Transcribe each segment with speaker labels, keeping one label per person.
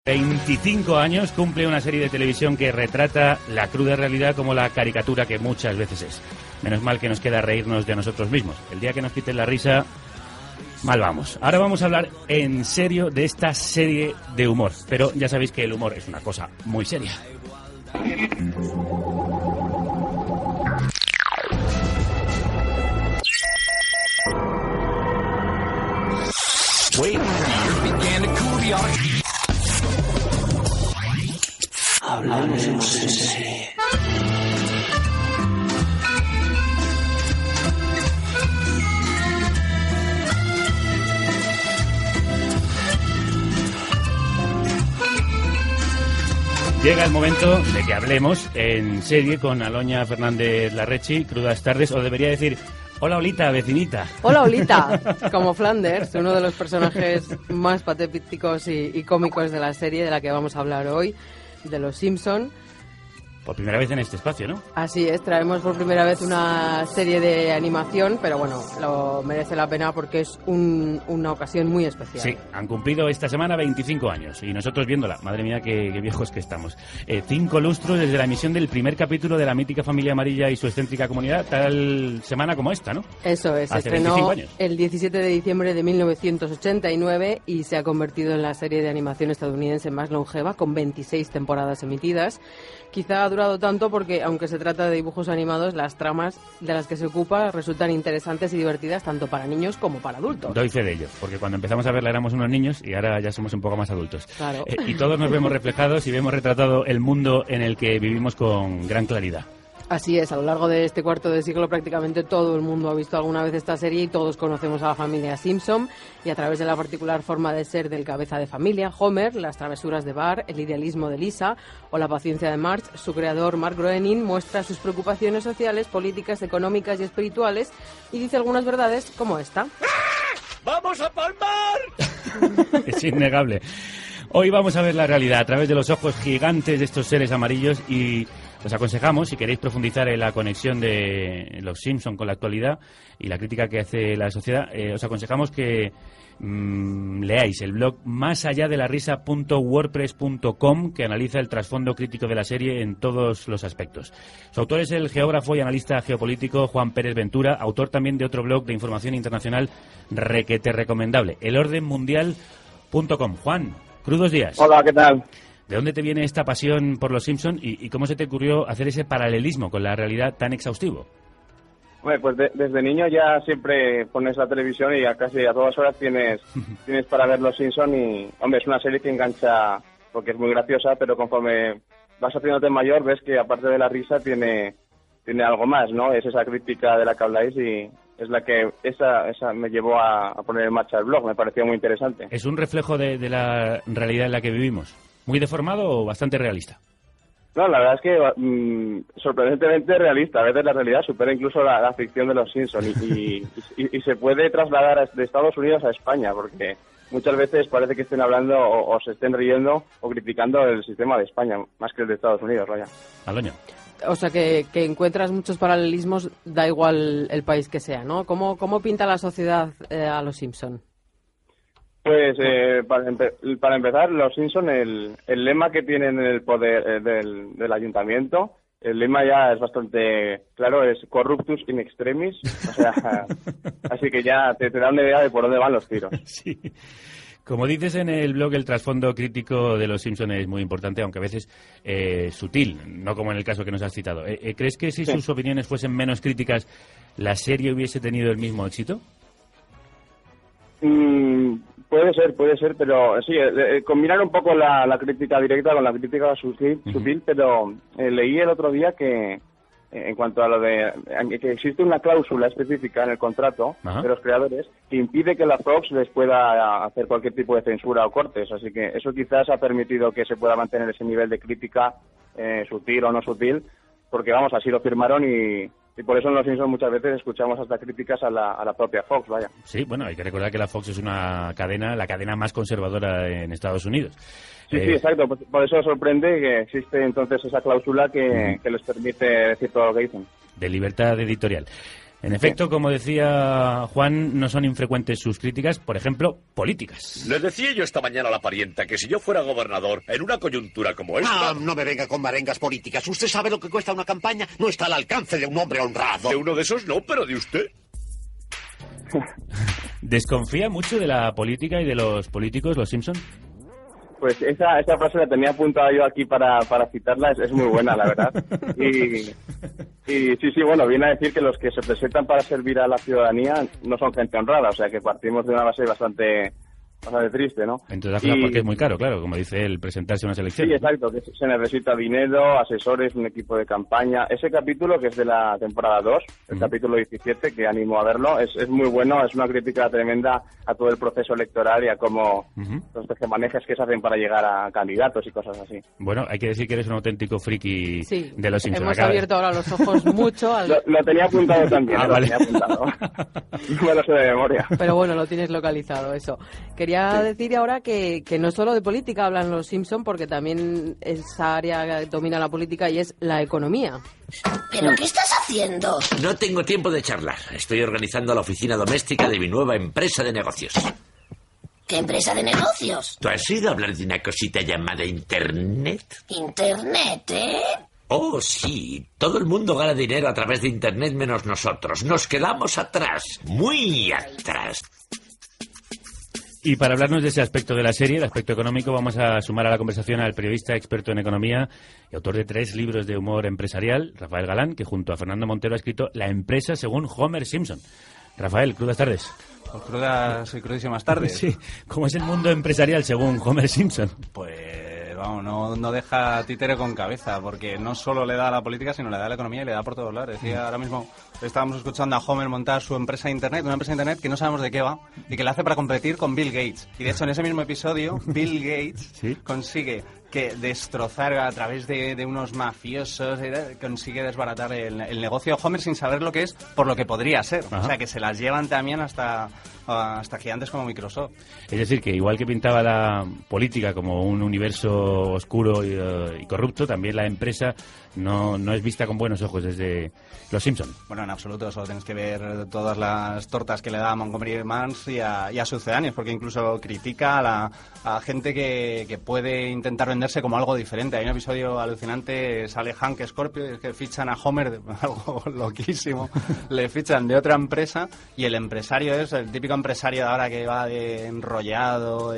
Speaker 1: 25 años cumple una serie de televisión que retrata la cruda realidad como la caricatura que muchas veces es. Menos mal que nos queda reírnos de nosotros mismos. El día que nos quiten la risa, mal vamos. Ahora vamos a hablar en serio de esta serie de humor. Pero ya sabéis que el humor es una cosa muy seria.
Speaker 2: Hablamos en serie.
Speaker 1: Llega el momento de que hablemos en serie con Aloña Fernández Larrechi. Crudas tardes, o debería decir... Hola, Olita, vecinita.
Speaker 3: Hola, Olita. Como Flanders, uno de los personajes más patéticos y cómicos de la serie de la que vamos a hablar hoy, de Los Simpson.
Speaker 1: Por primera vez en este espacio, ¿no?
Speaker 3: Así es, traemos por primera vez una serie de animación, pero bueno, lo merece la pena porque es una ocasión muy especial.
Speaker 1: Sí, han cumplido esta semana 25 años y nosotros viéndola. Madre mía, qué viejos que estamos. 5 lustros desde la emisión del primer capítulo de la mítica familia amarilla y su excéntrica comunidad, tal semana como esta, ¿no?
Speaker 3: Eso es,
Speaker 1: Hace
Speaker 3: se estrenó
Speaker 1: 25 años.
Speaker 3: El 17 de diciembre de 1989 y se ha convertido en la serie de animación estadounidense más longeva, con 26 temporadas emitidas. Quizá ha durado tanto porque, aunque se trata de dibujos animados, las tramas de las que se ocupa resultan interesantes y divertidas tanto para niños como para adultos.
Speaker 1: Doy fe de ello, porque cuando empezamos a verla éramos unos niños y ahora ya somos un poco más adultos.
Speaker 3: Claro.
Speaker 1: Y todos nos vemos reflejados y vemos retratado el mundo en el que vivimos con gran claridad.
Speaker 3: Así es, a lo largo de este cuarto de siglo prácticamente todo el mundo ha visto alguna vez esta serie y todos conocemos a la familia Simpson, y a través de la particular forma de ser del cabeza de familia, Homer, las travesuras de Bart, el idealismo de Lisa o la paciencia de Marge, su creador Mark Groening muestra sus preocupaciones sociales, políticas, económicas y espirituales y dice algunas verdades como esta.
Speaker 2: ¡Vamos a palmar!
Speaker 1: Es innegable. Hoy vamos a ver la realidad a través de los ojos gigantes de estos seres amarillos y os aconsejamos, si queréis profundizar en la conexión de Los Simpson con la actualidad y la crítica que hace la sociedad, os aconsejamos que leáis el blog másalladelarisa.wordpress.com, que analiza el trasfondo crítico de la serie en todos los aspectos. Su autor es el geógrafo y analista geopolítico Juan Pérez Ventura, autor también de otro blog de información internacional requete recomendable, elordenmundial.com. Juan, crudos días.
Speaker 4: Hola, ¿qué tal?
Speaker 1: ¿De dónde te viene esta pasión por Los Simpson y cómo se te ocurrió hacer ese paralelismo con la realidad tan exhaustivo?
Speaker 4: Bueno, pues desde niño ya siempre pones la televisión y casi a todas horas tienes para ver Los Simpson y, hombre, es una serie que engancha porque es muy graciosa, pero conforme vas haciéndote mayor ves que aparte de la risa tiene algo más, ¿no? Es esa crítica de la que habláis y es la que esa me llevó a poner en marcha el blog, me pareció muy interesante.
Speaker 1: ¿Es un reflejo de la realidad en la que vivimos? ¿Muy deformado o bastante realista?
Speaker 4: No, la verdad es que sorprendentemente realista. A veces la realidad supera incluso la ficción de Los Simpsons y se puede trasladar de Estados Unidos a España, porque muchas veces parece que estén hablando o se estén riendo o criticando el sistema de España, más que el de Estados Unidos, vaya.
Speaker 1: Aloña.
Speaker 3: O sea, que encuentras muchos paralelismos, da igual el país que sea, ¿no? ¿Cómo pinta la sociedad a Los Simpson?
Speaker 4: Pues para empezar, Los Simpson, el lema que tienen en el poder del ayuntamiento, el lema ya es bastante claro, es corruptus in extremis, o sea, así que ya te da una idea de por dónde van los tiros.
Speaker 1: Sí. Como dices en el blog, el trasfondo crítico de Los Simpson es muy importante, aunque a veces sutil, no como en el caso que nos has citado. ¿Crees que si sus opiniones fuesen menos críticas, la serie hubiese tenido el mismo éxito?
Speaker 4: Puede ser, pero sí, combinar un poco la crítica directa con la crítica sutil, pero leí el otro día que en cuanto a lo de que existe una cláusula específica en el contrato de los creadores que impide que la Fox les pueda hacer cualquier tipo de censura o cortes, así que eso quizás ha permitido que se pueda mantener ese nivel de crítica sutil o no sutil, porque vamos, así lo firmaron y por eso en Los Simpsons muchas veces escuchamos hasta críticas a la propia Fox, vaya. Sí,
Speaker 1: bueno, hay que recordar que la Fox es una cadena, la cadena más conservadora en Estados Unidos.
Speaker 4: Sí, exacto. Por eso sorprende que existe entonces esa cláusula que les permite decir todo lo que dicen.
Speaker 1: De libertad editorial. En efecto, como decía Juan, no son infrecuentes sus críticas, por ejemplo, políticas.
Speaker 2: Le decía yo esta mañana a la parienta que si yo fuera gobernador, en una coyuntura como esta...
Speaker 5: No me venga con merengas políticas. ¿Usted sabe lo que cuesta una campaña? No está al alcance de un hombre honrado.
Speaker 2: De uno de esos no, pero de usted.
Speaker 1: ¿Desconfía mucho de la política y de los políticos, los Simpson?
Speaker 4: Pues esa frase la tenía apuntada yo aquí para citarla, es muy buena, la verdad. Y sí, bueno, viene a decir que los que se presentan para servir a la ciudadanía no son gente honrada, o sea que partimos de una base bastante triste, ¿no?
Speaker 1: Entonces, porque es muy caro, claro, como dice él, presentarse a unas elecciones.
Speaker 4: Sí, exacto, que se necesita dinero, asesores, un equipo de campaña. Ese capítulo, que es de la temporada 2, el capítulo 17, que animo a verlo, es muy bueno, es una crítica tremenda a todo el proceso electoral y a cómo los tejemanejes que se hacen para llegar a candidatos y cosas así.
Speaker 1: Bueno, hay que decir que eres un auténtico friki de los Simpsons.
Speaker 3: Hemos abierto ahora los ojos mucho.
Speaker 4: Lo tenía apuntado también,
Speaker 1: vale.
Speaker 4: lo tenía apuntado. No me lo sé de memoria.
Speaker 3: Pero bueno, lo tienes localizado, eso. Quería decir ahora que no solo de política hablan los Simpson, porque también esa área domina la política y es la economía.
Speaker 6: ¿Pero qué estás haciendo?
Speaker 5: No tengo tiempo de charlar. Estoy organizando la oficina doméstica de mi nueva empresa de negocios.
Speaker 6: ¿Qué empresa de negocios?
Speaker 5: ¿Tú has oído hablar de una cosita llamada Internet?
Speaker 6: ¿Internet,
Speaker 5: Oh, sí. Todo el mundo gana dinero a través de Internet menos nosotros. Nos quedamos atrás. Muy atrás.
Speaker 1: Y para hablarnos de ese aspecto de la serie, el aspecto económico, vamos a sumar a la conversación al periodista experto en economía y autor de 3 libros de humor empresarial, Rafael Galán, que junto a Fernando Montero ha escrito La empresa según Homer Simpson. Rafael, crudas tardes.
Speaker 7: Pues crudas y crudísimas tardes.
Speaker 1: Sí. ¿Cómo es el mundo empresarial según Homer Simpson?
Speaker 7: Pues vamos, no deja títere con cabeza, porque no solo le da a la política, sino le da a la economía y le da por todos lados. Decía ahora mismo, estábamos escuchando a Homer montar su empresa de Internet, una empresa de Internet que no sabemos de qué va y que la hace para competir con Bill Gates. Y de hecho, en ese mismo episodio, Bill Gates consigue que destrozar a través de unos mafiosos, consigue desbaratar el negocio de Homer sin saber lo que es, por lo que podría ser. Ajá. O sea, que se las llevan también hasta gigantes como Microsoft.
Speaker 1: Es decir, que igual que pintaba la política como un universo oscuro y corrupto, también la empresa no es vista con buenos ojos desde los Simpson.
Speaker 7: Bueno, en absoluto, solo tienes que ver todas las tortas que le da a Montgomery Burns y a sucedáneos, porque incluso critica a gente que puede intentar venderse como algo diferente. Hay un episodio alucinante, sale Hank Scorpio, y que fichan a Homer, algo loquísimo, le fichan de otra empresa y el empresario es el típico empresario de ahora que va de enrollado,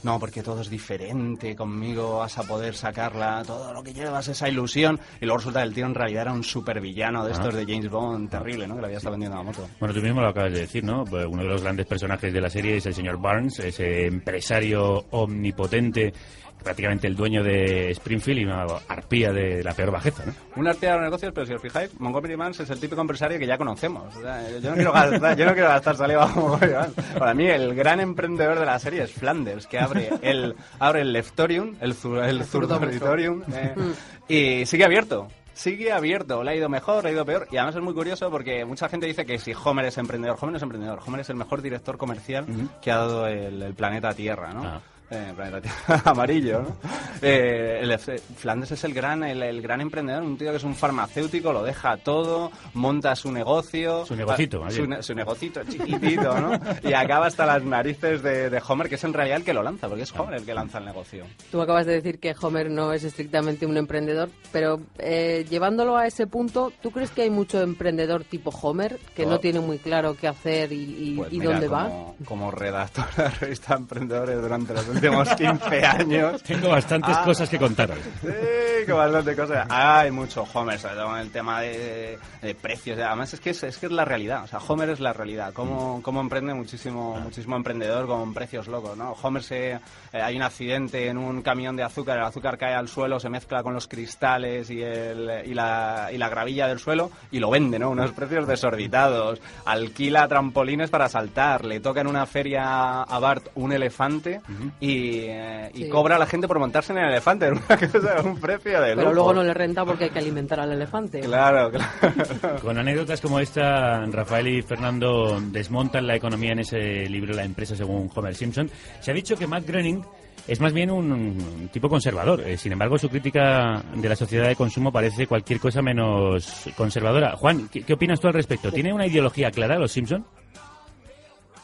Speaker 7: no, porque todo es diferente, conmigo vas a poder sacarla, todo lo que llevas, esa ilusión, y luego resulta que el tío en realidad era un supervillano de estos de James Bond, terrible, ¿no? Que le había estado vendiendo la moto.
Speaker 1: Bueno, tú mismo lo acabas de decir, ¿no? Pues uno de los grandes personajes de la serie es el señor Burns, ese empresario omnipotente, prácticamente el dueño de Springfield y una arpía de la peor bajeza, ¿no?
Speaker 7: Una arpía de los negocios, pero si os fijáis, Montgomery Burns es el típipico empresario que ya conocemos. O sea, yo no quiero gastar saliva como Montgomery Burns. Para mí, el gran emprendedor de la serie es Flanders, que abre el Leftorium, el Zurdoritorium, y sigue abierto. Sigue abierto, le ha ido mejor, le ha ido peor, y además es muy curioso porque mucha gente dice que si Homer es emprendedor, Homer no es emprendedor, Homer es el mejor director comercial que ha dado el planeta Tierra, ¿no? Planeta Tierra amarillo, ¿no? Flanders es el gran emprendedor, un tío que es un farmacéutico, lo deja todo, monta su negocio,
Speaker 1: su negocito,
Speaker 7: su negocito chiquitito, ¿no? Y acaba hasta las narices de Homer, que es en realidad el que lo lanza, porque es Homer el que lanza el negocio.
Speaker 3: Tú acabas de decir que Homer no es estrictamente un emprendedor, pero llevándolo a ese punto, ¿tú crees que hay mucho emprendedor tipo Homer que no tiene muy claro qué hacer y dónde va?
Speaker 7: Como redactor de la revista Emprendedores durante los últimos 15 años.
Speaker 1: Tengo bastantes cosas que contaros.
Speaker 7: Sí, bastantes cosas. Hay mucho Homer, sobre todo en el tema de precios. Además, es que es la realidad. O sea, Homer es la realidad. Cómo emprende muchísimo emprendedor con precios locos, ¿no? Homer hay un accidente en un camión de azúcar, el azúcar cae al suelo, se mezcla con los cristales y la gravilla del suelo y lo vende, ¿no? Unos precios desorbitados. Alquila trampolines para saltar. Le toca en una feria a Bart un elefante y cobra a la gente por montarse en el elefante. Una cosa, un precio de lujo.
Speaker 3: Pero luego no le renta porque hay que alimentar al elefante.
Speaker 7: Claro.
Speaker 1: Con anécdotas como esta, Rafael y Fernando desmontan la economía en ese libro La empresa según Homer Simpson. Se ha dicho que Matt Groening Es más bien un tipo conservador. Sin embargo, su crítica de la sociedad de consumo parece cualquier cosa menos conservadora. Juan, ¿qué opinas tú al respecto? ¿Tiene una ideología clara los Simpson?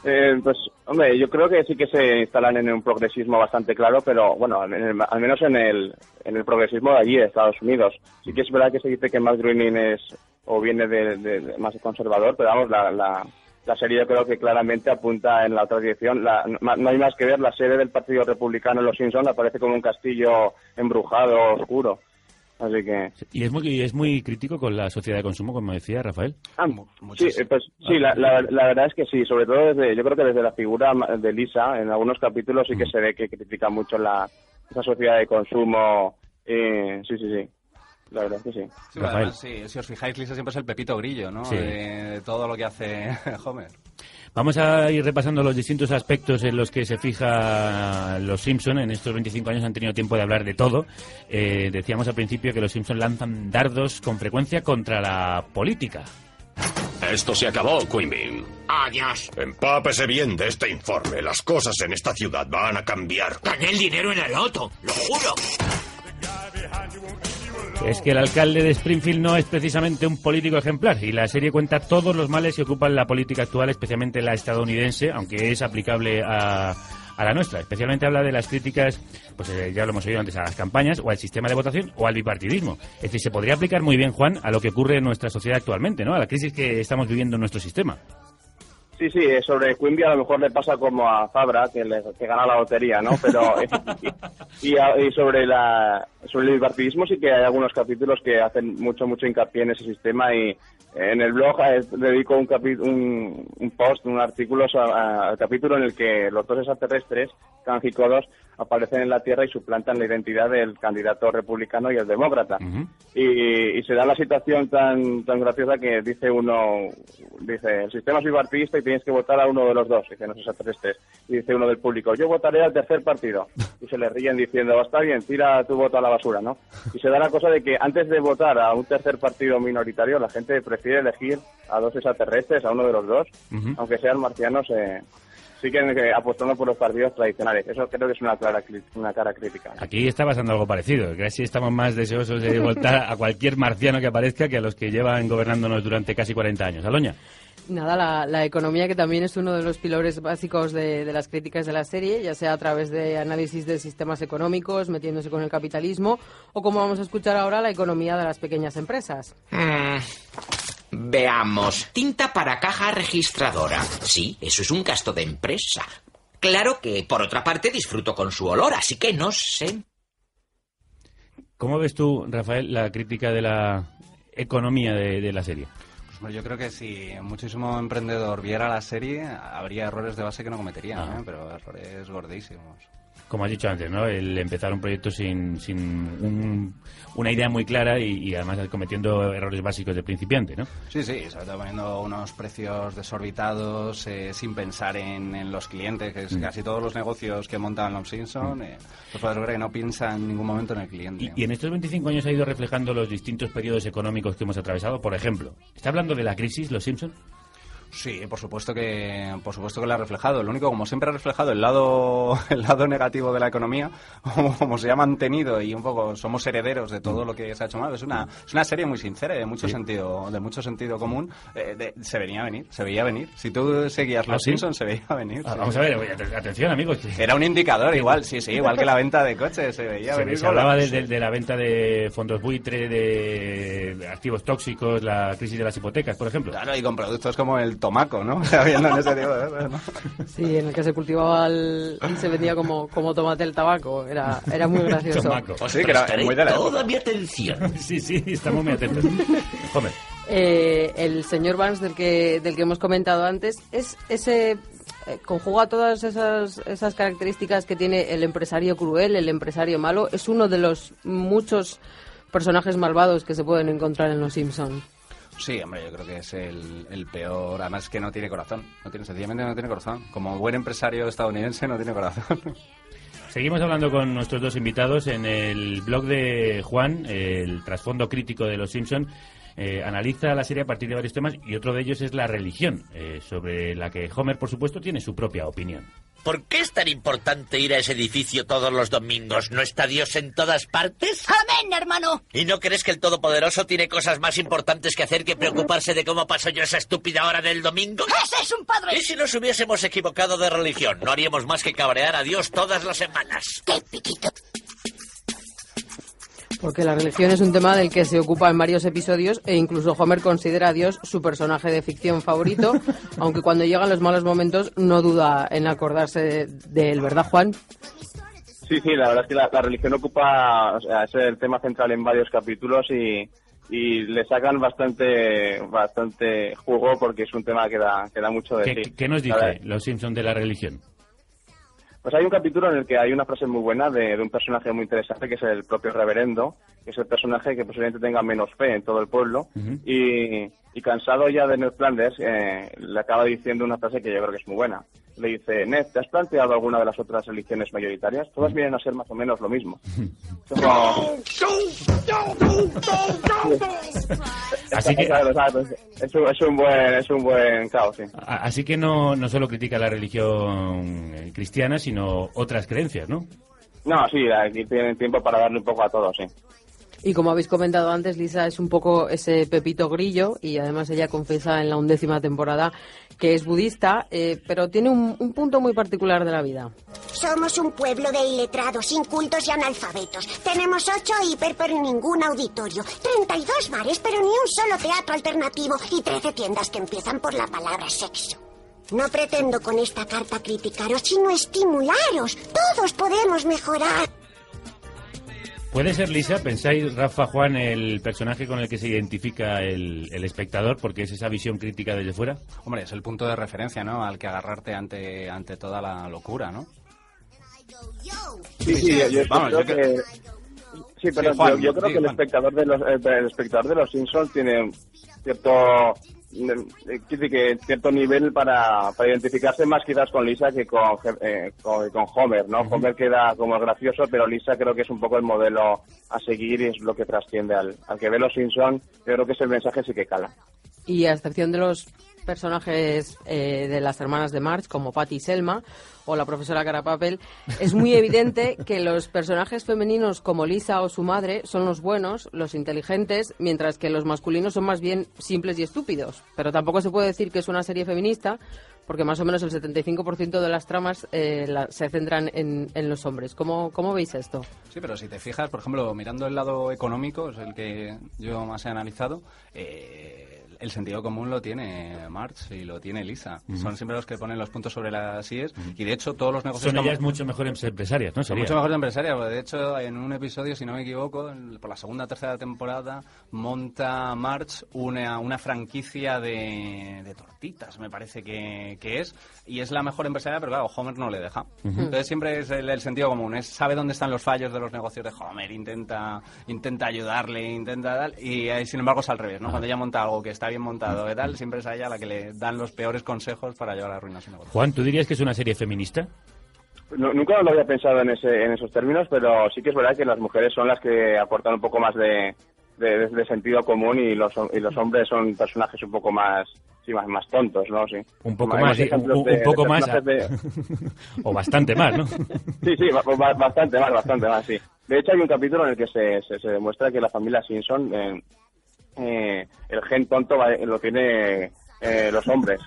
Speaker 4: Pues, hombre, yo creo que sí que se instalan en un progresismo bastante claro, pero bueno, al menos en el progresismo de allí, de Estados Unidos. Sí que es verdad que se dice que Matt Groening viene de más conservador, pero vamos, la serie yo creo que claramente apunta en la otra dirección. No hay más que ver, la sede del Partido Republicano en Los Simpsons aparece como un castillo embrujado, oscuro. Así que...
Speaker 1: ¿Y es muy crítico con la sociedad de consumo, como decía Rafael?
Speaker 4: Sí, pues sí, la verdad es que sí, sobre todo yo creo que desde la figura de Lisa, en algunos capítulos sí que se ve que critica mucho esa sociedad de consumo. Sí. La verdad es que sí.
Speaker 7: Sí, además, si os fijáis, Lisa siempre es el pepito grillo, ¿no? Sí. De todo lo que hace Homer.
Speaker 1: Vamos a ir repasando los distintos aspectos en los que se fija los Simpson. En estos 25 años han tenido tiempo de hablar de todo. Decíamos al principio que los Simpson lanzan dardos con frecuencia contra la política.
Speaker 8: Esto se acabó, Quimby.
Speaker 6: Adiós.
Speaker 8: Empápese bien de este informe. Las cosas en esta ciudad van a cambiar.
Speaker 5: Gané el dinero en el loto, lo juro.
Speaker 1: Es que el alcalde de Springfield no es precisamente un político ejemplar y la serie cuenta todos los males que ocupan la política actual, especialmente la estadounidense, aunque es aplicable a la nuestra. Especialmente habla de las críticas, pues ya lo hemos oído antes, a las campañas o al sistema de votación o al bipartidismo. Es decir, se podría aplicar muy bien, Juan, a lo que ocurre en nuestra sociedad actualmente, ¿no? A la crisis que estamos viviendo en nuestro sistema.
Speaker 4: Sí, sobre Quimby a lo mejor le pasa como a Fabra, que gana la lotería, ¿no? Pero y sobre el bipartidismo sí que hay algunos capítulos que hacen mucho hincapié en ese sistema, y en el blog dedico un post, un artículo al capítulo en el que los dos extraterrestres, Kang y Kodos, aparecen en la Tierra y suplantan la identidad del candidato republicano y el demócrata. Uh-huh. Y se da la situación tan graciosa que dice el sistema es bipartidista y tienes que votar a uno de los dos, dicen los extraterrestres. Y dice uno del público, yo votaré al tercer partido. Y se le ríen diciendo, está bien, tira tu voto a la basura, ¿no? Y se da la cosa de que antes de votar a un tercer partido minoritario, la gente prefiere elegir a dos extraterrestres, a uno de los dos, uh-huh. Aunque sean marcianos. Siguen apostando por los partidos tradicionales. Eso creo que es una clara crítica.
Speaker 1: Aquí está pasando algo parecido. Casi estamos más deseosos de votar a cualquier marciano que aparezca que a los que llevan gobernándonos durante casi 40 años. Aloña.
Speaker 3: Nada, la economía, que también es uno de los pilares básicos de las críticas de la serie, ya sea a través de análisis de sistemas económicos, metiéndose con el capitalismo, o como vamos a escuchar ahora, la economía de las pequeñas empresas.
Speaker 5: Veamos, tinta para caja registradora. Sí, eso es un gasto de empresa. Claro que, por otra parte, disfruto con su olor, así que no sé.
Speaker 1: ¿Cómo ves tú, Rafael, la crítica de la economía de la serie?
Speaker 7: Pues yo creo que si muchísimo emprendedor viera la serie, habría errores de base que no cometerían, pero errores gordísimos.
Speaker 1: Como has dicho antes, ¿no? El empezar un proyecto sin una idea muy clara y además cometiendo errores básicos de principiante, ¿no?
Speaker 7: Sí, sobre todo poniendo unos precios desorbitados, sin pensar en los clientes, que es casi todos los negocios que montan los Simpson, pues creo que no piensa en ningún momento en el cliente.
Speaker 1: Y en estos 25 años ha ido reflejando los distintos periodos económicos que hemos atravesado. Por ejemplo, ¿está hablando de la crisis los Simpson?
Speaker 7: Sí, por supuesto que lo ha reflejado. Lo único, como siempre ha reflejado el lado negativo de la economía, como se ha mantenido y un poco somos herederos de todo lo que se ha hecho mal. Es una serie muy sincera y de mucho sentido común. Se veía venir. Si tú seguías Los Simpsons, se veía venir.
Speaker 1: Vamos a ver, atención, amigos.
Speaker 7: Era un indicador igual, sí, igual que la venta de coches, se veía venir.
Speaker 1: Se hablaba de la venta de fondos buitre, de activos tóxicos, la crisis de las hipotecas, por ejemplo.
Speaker 7: Claro, y con productos como el tomaco, ¿no? Habiendo en ese tipo de cosas, ¿no?
Speaker 3: Sí, en el que se cultivaba se vendía como tomate el tabaco. Era muy gracioso.
Speaker 1: Tomaco.
Speaker 5: O sí, que era muy de la toda mi atención.
Speaker 1: Sí, estamos muy atentos. Homer.
Speaker 3: El señor Burns del que hemos comentado antes es ese... conjuga todas esas características que tiene el empresario cruel, el empresario malo. Es uno de los muchos personajes malvados que se pueden encontrar en Los Simpson.
Speaker 7: Sí, hombre, yo creo que es el peor. Además, que no tiene corazón. Sencillamente no tiene corazón. Como buen empresario estadounidense, no tiene corazón.
Speaker 1: Seguimos hablando con nuestros dos invitados en el blog de Juan, el trasfondo crítico de Los Simpson. analiza la serie a partir de varios temas y otro de ellos es la religión, sobre la que Homer, por supuesto, tiene su propia opinión.
Speaker 9: ¿Por qué es tan importante ir a ese edificio todos los domingos? ¿No está Dios en todas partes?
Speaker 6: ¡Amén, hermano!
Speaker 9: ¿Y no crees que el Todopoderoso tiene cosas más importantes que hacer que preocuparse de cómo paso yo esa estúpida hora del domingo?
Speaker 6: ¡Ese es un padre!
Speaker 9: ¿Y si nos hubiésemos equivocado de religión? No haríamos más que cabrear a Dios todas las semanas.
Speaker 6: ¡Qué piquito!
Speaker 3: Porque la religión es un tema del que se ocupa en varios episodios e incluso Homer considera a Dios su personaje de ficción favorito, aunque cuando llegan los malos momentos no duda en acordarse de él, ¿verdad, Juan?
Speaker 4: Sí, la verdad es que la religión ocupa, o sea, es el tema central en varios capítulos y le sacan bastante jugo porque es un tema que da mucho de sí.
Speaker 1: ¿Qué nos dice los Simpson de la religión?
Speaker 4: Pues hay un capítulo en el que hay una frase muy buena de un personaje muy interesante que es el propio reverendo, que es el personaje que posiblemente tenga menos fe en todo el pueblo, y cansado ya de Ned Flanders, le acaba diciendo una frase que yo creo que es muy buena. Le dice: Ned, ¿te has planteado alguna de las otras religiones mayoritarias? Todas vienen a ser más o menos lo mismo.
Speaker 1: Así que
Speaker 4: es un buen caos, sí.
Speaker 1: Así que no solo critica la religión cristiana, sino otras creencias, ¿no?
Speaker 4: No, sí, aquí tienen tiempo para darle un poco a todo, sí.
Speaker 3: Y como habéis comentado antes, Lisa es un poco ese Pepito Grillo y además ella confiesa en la 11ª temporada que es budista, pero tiene un punto muy particular de la vida.
Speaker 10: Somos un pueblo de iletrados, incultos y analfabetos. Tenemos 8 hiper pero ningún auditorio, 32 bares pero ni un solo teatro alternativo y 13 tiendas que empiezan por la palabra sexo. No pretendo con esta carta criticaros, sino estimularos. Todos podemos mejorar.
Speaker 1: ¿Puede ser, Lisa, pensáis, Rafa, Juan, el personaje con el que se identifica el espectador, porque es esa visión crítica desde fuera?
Speaker 7: Hombre, es el punto de referencia, ¿no?, al que agarrarte ante toda la locura, ¿no?
Speaker 4: Sí, yo creo que... Sí, pero Juan, yo creo que el espectador de los Simpsons tiene cierto nivel para identificarse más quizás con Lisa que con Homer, ¿no? Homer queda como gracioso, pero Lisa creo que es un poco el modelo a seguir y es lo que trasciende al que ve los Simpsons. Yo creo que ese mensaje sí que cala.
Speaker 3: Y a excepción de los personajes de las hermanas de Marge, como Patty y Selma, o la profesora Carapapel, es muy evidente que los personajes femeninos como Lisa o su madre son los buenos, los inteligentes, mientras que los masculinos son más bien simples y estúpidos. Pero tampoco se puede decir que es una serie feminista, porque más o menos el 75% de las tramas se centran en los hombres. ¿Cómo veis esto?
Speaker 7: Sí, pero si te fijas, por ejemplo, mirando el lado económico, es el que yo más he analizado, el sentido común lo tiene Marge y lo tiene Lisa. Son siempre los que ponen los puntos sobre las IES y de hecho todos los negocios...
Speaker 1: Son ellas mucho mejores empresarias, ¿no?
Speaker 7: Son mucho mejores empresarias, porque de hecho en un episodio, si no me equivoco, por la segunda o tercera temporada, monta Marge una franquicia de tortitas, me parece que es, y es la mejor empresaria, pero claro, Homer no le deja. Entonces siempre es el sentido común, sabe dónde están los fallos de los negocios de Homer, intenta ayudarle, y sin embargo es al revés, ¿no? Cuando ella monta algo que está bien montado y tal, siempre es a ella la que le dan los peores consejos para llevar a la ruina a su negocio.
Speaker 1: Juan, ¿tú dirías que es una serie feminista?
Speaker 4: Nunca lo había pensado en esos términos, pero sí que es verdad que las mujeres son las que aportan un poco más de sentido común y los hombres son personajes un poco más tontos, ¿no? Sí.
Speaker 1: Un poco más, un poco más. O bastante más, ¿no?
Speaker 4: Sí, bastante más, sí. De hecho, hay un capítulo en el que se demuestra que la familia Simpson, el gen tonto lo tiene los hombres.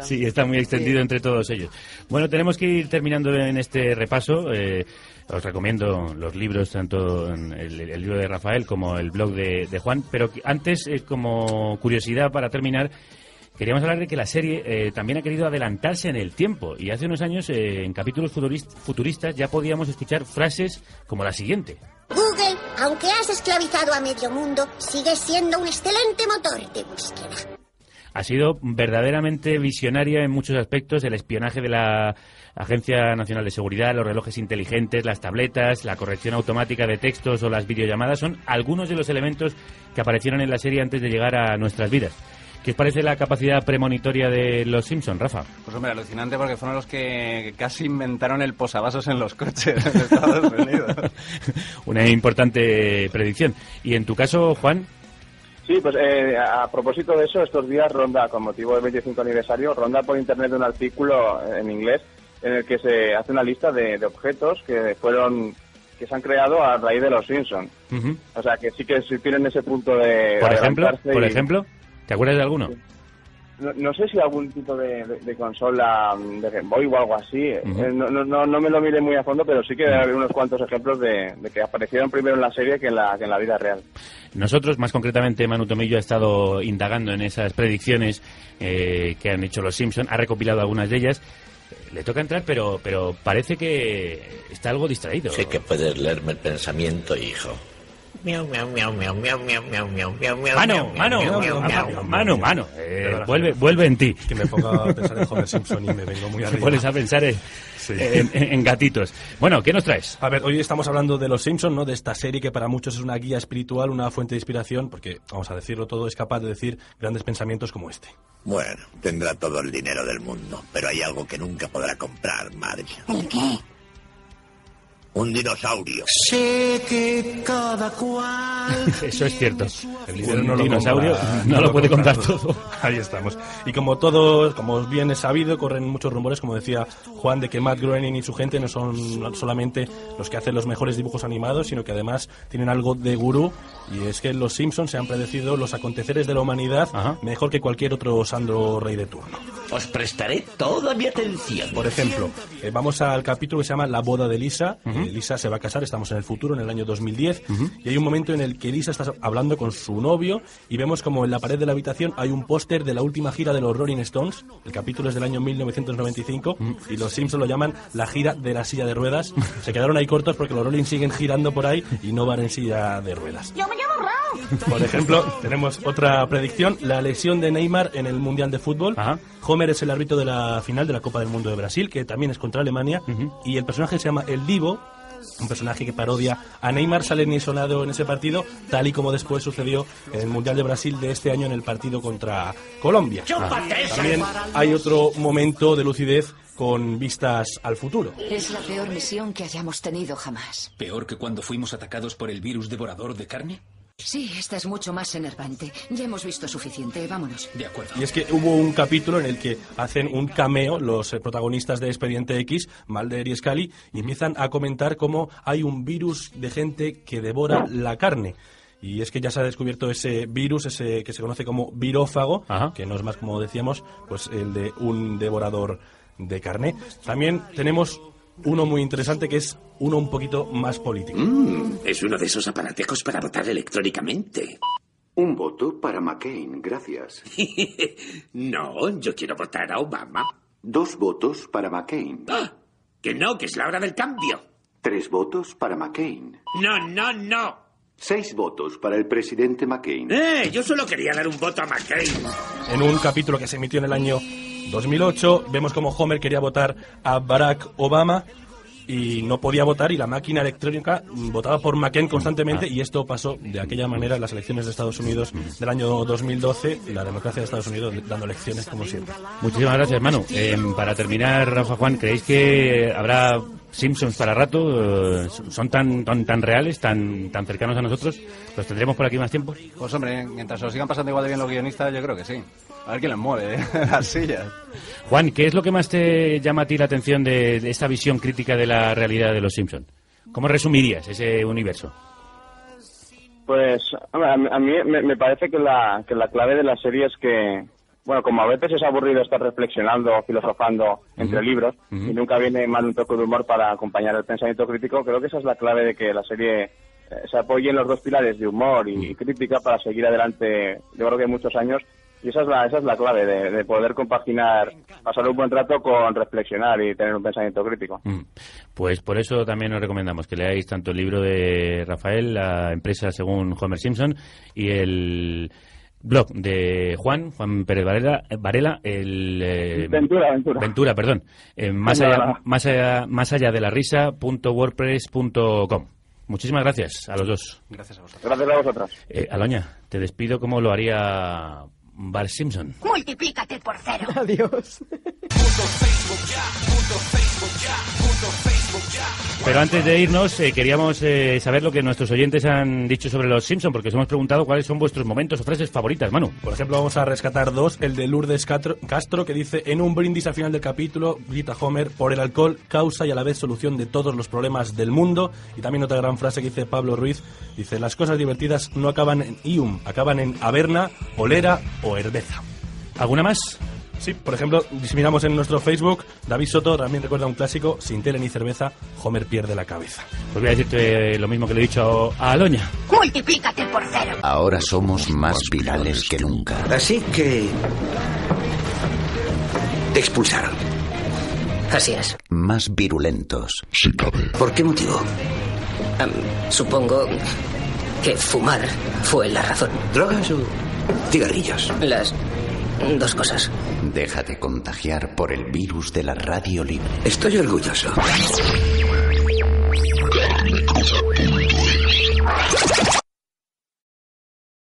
Speaker 1: Sí, está muy extendido entre todos ellos. Bueno, tenemos que ir terminando en este repaso. Os recomiendo los libros, tanto el libro de Rafael como el blog de Juan, pero antes, como curiosidad para terminar, queríamos hablar de que la serie también ha querido adelantarse en el tiempo, y hace unos años en capítulos futuristas ya podíamos escuchar frases como la siguiente:
Speaker 10: Google, aunque has esclavizado a medio mundo, sigues siendo un excelente motor de búsqueda.
Speaker 1: Ha sido verdaderamente visionaria en muchos aspectos. El espionaje de la Agencia Nacional de Seguridad, los relojes inteligentes, las tabletas, la corrección automática de textos o las videollamadas son algunos de los elementos que aparecieron en la serie antes de llegar a nuestras vidas. ¿Qué os parece la capacidad premonitoria de los Simpson, Rafa?
Speaker 7: Pues hombre, alucinante, porque fueron los que casi inventaron el posavasos en los coches en Estados Unidos.
Speaker 1: Una importante predicción. ¿Y en tu caso, Juan?
Speaker 4: Sí, pues a propósito de eso, estos días ronda, con motivo del 25 aniversario, ronda por internet un artículo en inglés en el que se hace una lista de objetos que se han creado a raíz de los Simpsons. O sea, que sí que tienen ese punto de...
Speaker 1: Por ejemplo, ¿te acuerdas de alguno?
Speaker 4: No sé si algún tipo de consola de Game Boy o algo así. No me lo miré muy a fondo, pero sí que hay unos cuantos ejemplos de que aparecieron primero en la serie que en la vida real.
Speaker 1: Nosotros, más concretamente, Manu Tomillo ha estado indagando en esas predicciones que han hecho los Simpsons, ha recopilado algunas de ellas. Le toca entrar, pero parece que está algo distraído.
Speaker 9: Sé que puedes leerme el pensamiento, hijo. Miau, miau, miau, miau, miau, miau, miau, miau, miau, miau,
Speaker 1: Manu, vuelve en ti.
Speaker 11: Que me ponga a pensar en Homer Simpson y me vengo muy arriba.
Speaker 1: Te pones a pensar en gatitos. Bueno, ¿qué nos traes?
Speaker 11: A ver, hoy estamos hablando de los Simpsons, ¿no? De esta serie que para muchos es una guía espiritual, una fuente de inspiración, porque, vamos a decirlo todo, es capaz de decir grandes pensamientos como este.
Speaker 12: Bueno, tendrá todo el dinero del mundo, pero hay algo que nunca podrá comprar, Marge.
Speaker 6: ¿El qué?
Speaker 12: Un dinosaurio.
Speaker 13: Sé que cada cual...
Speaker 1: Eso es cierto.
Speaker 11: El dinero
Speaker 1: un dinosaurio no lo puede comprar todo.
Speaker 11: Ahí estamos. Y como todos, como bien es sabido, corren muchos rumores, como decía Juan, de que Matt Groening y su gente no son solamente los que hacen los mejores dibujos animados, sino que además tienen algo de gurú. Y es que los Simpsons se han predecido los aconteceres de la humanidad mejor que cualquier otro santo rey de turno.
Speaker 5: Os prestaré toda mi atención.
Speaker 11: Por ejemplo, vamos al capítulo que se llama La boda de Lisa. Lisa se va a casar, estamos en el futuro, en el año 2010, y hay un momento en el que Lisa está hablando con su novio y vemos como en la pared de la habitación hay un póster de la última gira de los Rolling Stones. El capítulo es del año 1995 y los Simpsons lo llaman la gira de la silla de ruedas. Se quedaron ahí cortos porque los Rolling siguen girando por ahí y no van en silla de ruedas.
Speaker 6: Yo me llamo Ralph.
Speaker 11: Por ejemplo, tenemos otra predicción, la lesión de Neymar en el Mundial de Fútbol. Homer es el árbitro de la final de la Copa del Mundo de Brasil, que también es contra Alemania, y el personaje se llama El Divo, un personaje que parodia a Neymar, sale ni sonado en ese partido, tal y como después sucedió en el Mundial de Brasil de este año en el partido contra Colombia. También hay otro momento de lucidez con vistas al futuro.
Speaker 14: Es la peor misión que hayamos tenido jamás.
Speaker 15: ¿Peor que cuando fuimos atacados por el virus devorador de carne?
Speaker 14: Sí, esta es mucho más enervante. Ya hemos visto suficiente, vámonos.
Speaker 15: De acuerdo.
Speaker 11: Y es que hubo un capítulo en el que hacen un cameo los protagonistas de Expediente X, Mulder y Scully, y empiezan a comentar cómo hay un virus de gente que devora la carne. Y es que ya se ha descubierto ese virus, ese que se conoce como virófago, que no es más, como decíamos, pues el de un devorador de carne. También tenemos uno muy interesante que es uno un poquito más político.
Speaker 16: Es uno de esos aparatejos para votar electrónicamente.
Speaker 17: Un voto para McCain, gracias.
Speaker 16: No, yo quiero votar a Obama.
Speaker 17: 2 votos para McCain.
Speaker 16: ¡Ah! Que no, que es la hora del cambio.
Speaker 17: 3 votos para McCain.
Speaker 16: No.
Speaker 17: 6 votos para el presidente McCain.
Speaker 16: Yo solo quería dar un voto a McCain.
Speaker 11: En un capítulo que se emitió en el año 2008, vemos como Homer quería votar a Barack Obama y no podía votar, y la máquina electrónica votaba por McCain constantemente, y esto pasó de aquella manera en las elecciones de Estados Unidos del año 2012, la democracia de Estados Unidos dando elecciones como siempre.
Speaker 1: Muchísimas gracias, Manu. Para terminar, Rafa, Juan, ¿creéis que habrá Simpsons para rato? ¿Son tan reales, tan cercanos a nosotros? ¿Los tendremos por aquí más tiempo?
Speaker 7: Pues hombre, mientras se lo sigan pasando igual de bien los guionistas, yo creo que sí. A ver quién les mueve las sillas.
Speaker 1: Juan, ¿qué es lo que más te llama a ti la atención de esta visión crítica de la realidad de los Simpsons? ¿Cómo resumirías ese universo?
Speaker 4: Pues a mí me parece que la clave de la serie es que, bueno, como a veces es aburrido estar reflexionando, filosofando entre libros, y nunca viene mal un toque de humor para acompañar el pensamiento crítico, creo que esa es la clave de que la serie se apoye en los dos pilares de humor y crítica para seguir adelante, yo creo que muchos años. Y esa es la clave de poder compaginar, pasar un buen rato con reflexionar y tener un pensamiento crítico.
Speaker 1: Pues por eso también os recomendamos que leáis tanto el libro de Rafael, La empresa según Homer Simpson, y el blog de Juan Pérez Varela, el Ventura, perdón, más allá de la risa.wordpress.com. Muchísimas gracias a los dos.
Speaker 7: Gracias a vosotros.
Speaker 4: Gracias a vosotros.
Speaker 1: Aloña, te despido como lo haría Bart Simpson.
Speaker 6: Multiplícate por 0.
Speaker 3: Adiós.
Speaker 1: Pero antes de irnos, queríamos saber lo que nuestros oyentes han dicho sobre los Simpson, porque os hemos preguntado cuáles son vuestros momentos o frases favoritas, Manu.
Speaker 11: Por ejemplo, vamos a rescatar dos. El de Lourdes Castro, que dice: en un brindis al final del capítulo, grita Homer, por el alcohol, causa y a la vez solución de todos los problemas del mundo. Y también otra gran frase que dice Pablo Ruiz, dice: las cosas divertidas no acaban en Ium, acaban en Averna, Olera o Herbeza.
Speaker 1: ¿Alguna más?
Speaker 11: Sí, por ejemplo, si miramos en nuestro Facebook, David Soto también recuerda un clásico: sin tele ni cerveza, Homer pierde la cabeza.
Speaker 1: Pues voy a decirte lo mismo que le he dicho a Aloña.
Speaker 6: Multiplícate por 0.
Speaker 18: Ahora somos más virales que nunca.
Speaker 16: Así que... te expulsaron.
Speaker 14: Así es.
Speaker 18: Más virulentos.
Speaker 12: Sí, cabe.
Speaker 16: ¿Por qué motivo?
Speaker 14: Supongo que fumar fue la razón.
Speaker 16: ¿Drogas o cigarrillos?
Speaker 14: Las dos cosas.
Speaker 18: Déjate contagiar por el virus de la radio libre.
Speaker 16: Estoy orgulloso.
Speaker 12: Carnecruda.es